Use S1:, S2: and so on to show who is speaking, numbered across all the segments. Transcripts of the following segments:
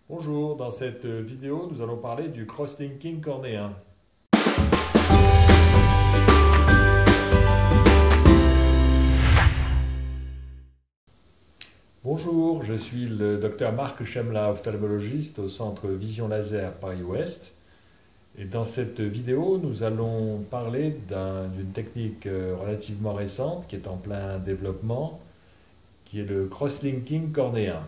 S1: Bonjour, dans cette vidéo, nous allons parler du cross-linking cornéen. Bonjour, je suis le docteur Marc Chemla, ophtalmologiste au centre Vision Laser Paris-Ouest. Et dans cette vidéo, nous allons parler d'une technique relativement récente qui est en plein développement, qui est le cross-linking cornéen.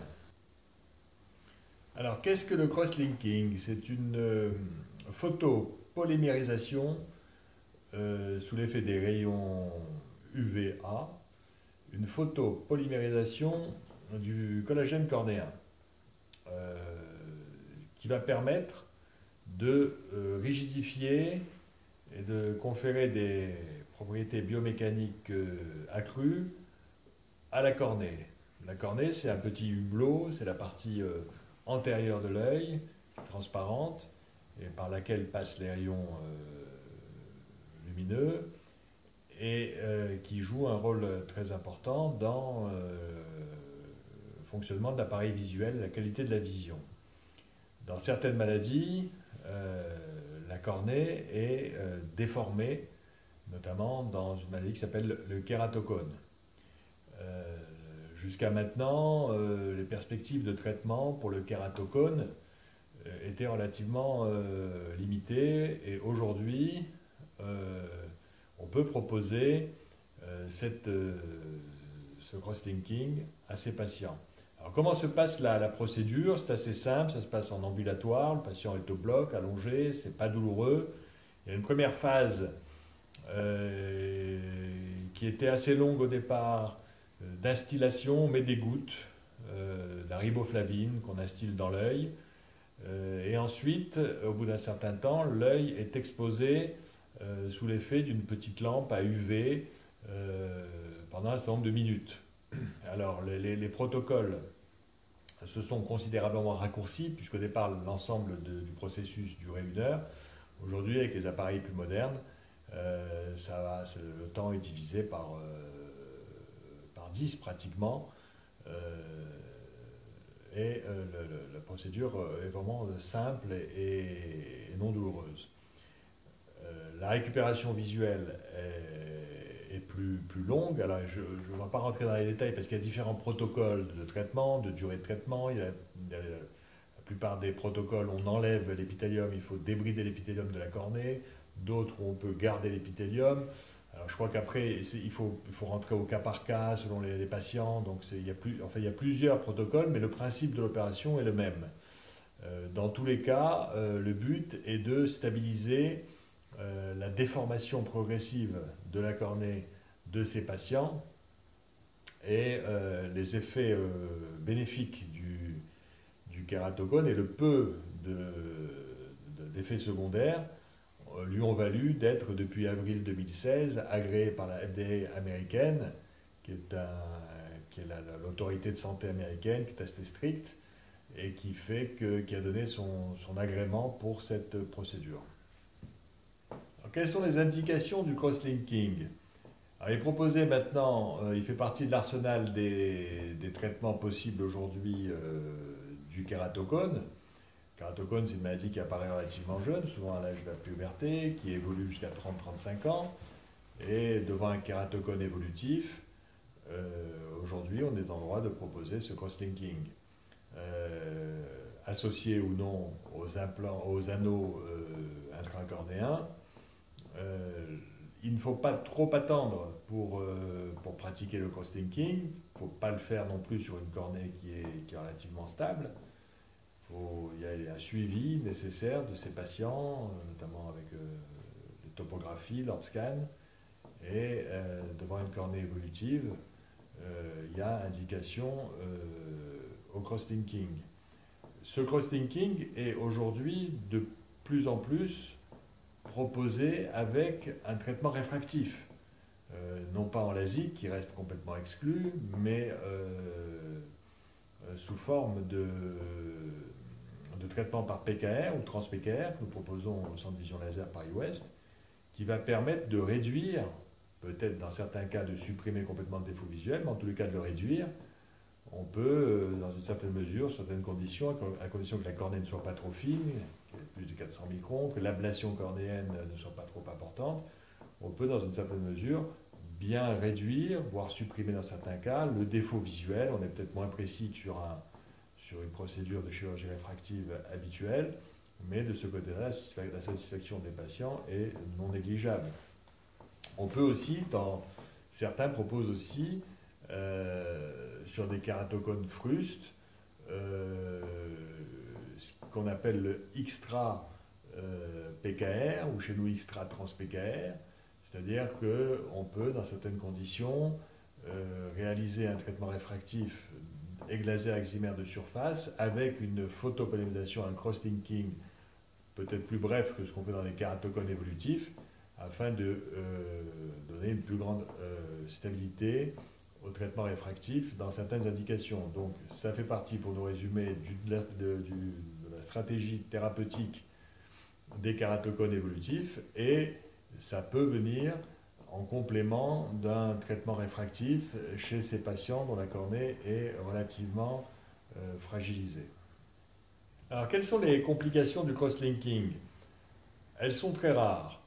S1: Alors, qu'est-ce que le cross-linking? C'est une photopolymérisation sous l'effet des rayons UVA, une photopolymérisation du collagène cornéen qui va permettre de rigidifier et de conférer des propriétés biomécaniques accrues à la cornée. La cornée, c'est un petit hublot, c'est la partie antérieure de l'œil, transparente, et par laquelle passent les rayons lumineux, et qui joue un rôle très important dans le fonctionnement de l'appareil visuel, la qualité de la vision. Dans certaines maladies, la cornée est déformée, notamment dans une maladie qui s'appelle le kératocone. Jusqu'à maintenant, les perspectives de traitement pour le kératocone étaient relativement limitées, et aujourd'hui, on peut proposer ce cross-linking à ces patients. Alors, comment se passe la procédure? C'est assez simple, ça se passe en ambulatoire, le patient est au bloc, allongé, c'est pas douloureux. Il y a une première phase qui était assez longue au départ, d'instillation, on met des gouttes, de la riboflavine qu'on instille dans l'œil, et ensuite, au bout d'un certain temps, l'œil est exposé sous l'effet d'une petite lampe à UV pendant un certain nombre de minutes. Alors, les protocoles se sont considérablement raccourcis, puisqu'au départ, l'ensemble du processus durait 1 heure. Aujourd'hui, avec les appareils plus modernes, le temps est divisé par 10 pratiquement, et la procédure est vraiment simple et non douloureuse. La récupération visuelle est plus longue. Alors, je ne vais pas rentrer dans les détails parce qu'il y a différents protocoles de traitement, de durée de traitement. La plupart des protocoles, on enlève l'épithélium, il faut débrider l'épithélium de la cornée. D'autres, on peut garder l'épithélium. Alors, je crois qu'après, il faut rentrer au cas par cas selon les patients. Donc, il y a plusieurs protocoles, mais le principe de l'opération est le même. Dans tous les cas, le but est de stabiliser la déformation progressive de la cornée de ces patients, et les effets bénéfiques du kératocone et le peu d'effets secondaires lui ont valu d'être, depuis avril 2016, agréé par la FDA américaine, qui est l'autorité de santé américaine, qui est assez stricte, et qui a donné son agrément pour cette procédure. Alors, quelles sont les indications du cross-linking? Il est proposé maintenant, il fait partie de l'arsenal des traitements possibles aujourd'hui du kératocone. Le kératocone, c'est une maladie qui apparaît relativement jeune, souvent à l'âge de la puberté, qui évolue jusqu'à 30-35 ans. Et devant un kératocone évolutif, aujourd'hui, on est en droit de proposer ce cross-linking. Associé ou non aux anneaux intracornéens. Il ne faut pas trop attendre pour pratiquer le cross-linking. Il ne faut pas le faire non plus sur une cornée qui est relativement stable. Il y a un suivi nécessaire de ces patients, notamment avec les topographies, l'Orbscan. Et devant une cornée évolutive, il y a indication au cross-linking. Ce cross-linking est aujourd'hui de plus en plus proposé avec un traitement réfractif, non pas en LASIK qui reste complètement exclu, mais sous forme de traitement par PKR ou trans-PKR que nous proposons au centre Vision Laser Paris-Ouest, qui va permettre de réduire, peut-être dans certains cas de supprimer complètement le défaut visuel, mais en tous les cas de le réduire. on peut, dans une certaine mesure, certaines conditions, à condition que la cornée ne soit pas trop fine, plus de 400 microns, que l'ablation cornéenne ne soit pas trop importante, on peut, dans une certaine mesure, bien réduire, voire supprimer dans certains cas, le défaut visuel. On est peut-être moins précis que sur une procédure de chirurgie réfractive habituelle, mais de ce côté-là, la satisfaction des patients est non négligeable. On peut aussi, certains proposent aussi, sur des kératocones frustes, ce qu'on appelle le extra PKR, ou chez nous extra trans PKR, c'est-à-dire qu'on peut, dans certaines conditions, réaliser un traitement réfractif laser excimer de surface avec une photopolymérisation, un cross-linking peut-être plus bref que ce qu'on fait dans les kératocones évolutifs, afin de donner une plus grande stabilité au traitement réfractif dans certaines indications. Donc ça fait partie, pour nous résumer, de la stratégie thérapeutique des kératocones évolutifs, et ça peut venir en complément d'un traitement réfractif chez ces patients dont la cornée est relativement fragilisée. Alors, quelles sont les complications du cross-linking? Elles sont très rares.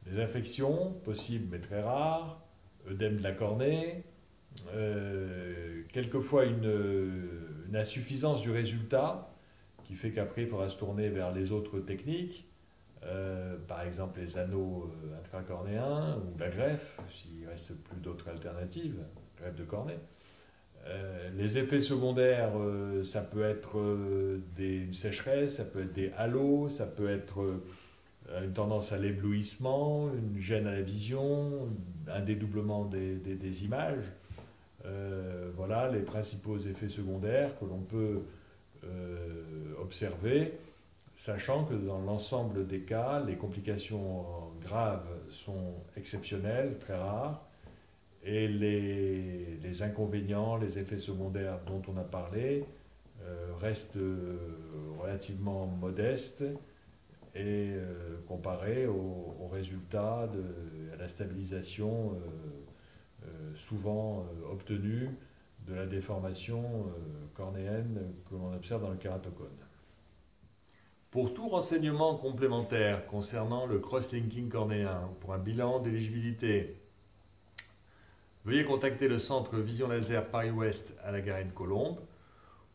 S1: Les infections, possibles mais très rares, œdème de la cornée, quelquefois une insuffisance du résultat qui fait qu'après il faudra se tourner vers les autres techniques, par exemple les anneaux intracornéens ou la greffe, s'il ne reste plus d'autres alternatives, greffe de cornée. Les effets secondaires, ça peut être une sécheresse, ça peut être des halos, ça peut être une tendance à l'éblouissement, une gêne à la vision, un dédoublement des images. Voilà les principaux effets secondaires que l'on peut observer, sachant que dans l'ensemble des cas, les complications graves sont exceptionnelles, très rares, et les inconvénients, les effets secondaires dont on a parlé restent relativement modestes et comparés aux résultats, à la stabilisation souvent obtenue de la déformation cornéenne que l'on observe dans le kératocone. Pour tout renseignement complémentaire concernant le cross-linking cornéen ou pour un bilan d'éligibilité, veuillez contacter le centre Vision Laser Paris-Ouest à la Garenne-Colombes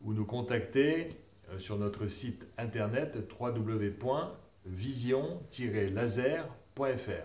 S1: ou nous contacter sur notre site internet www.vision-laser.fr.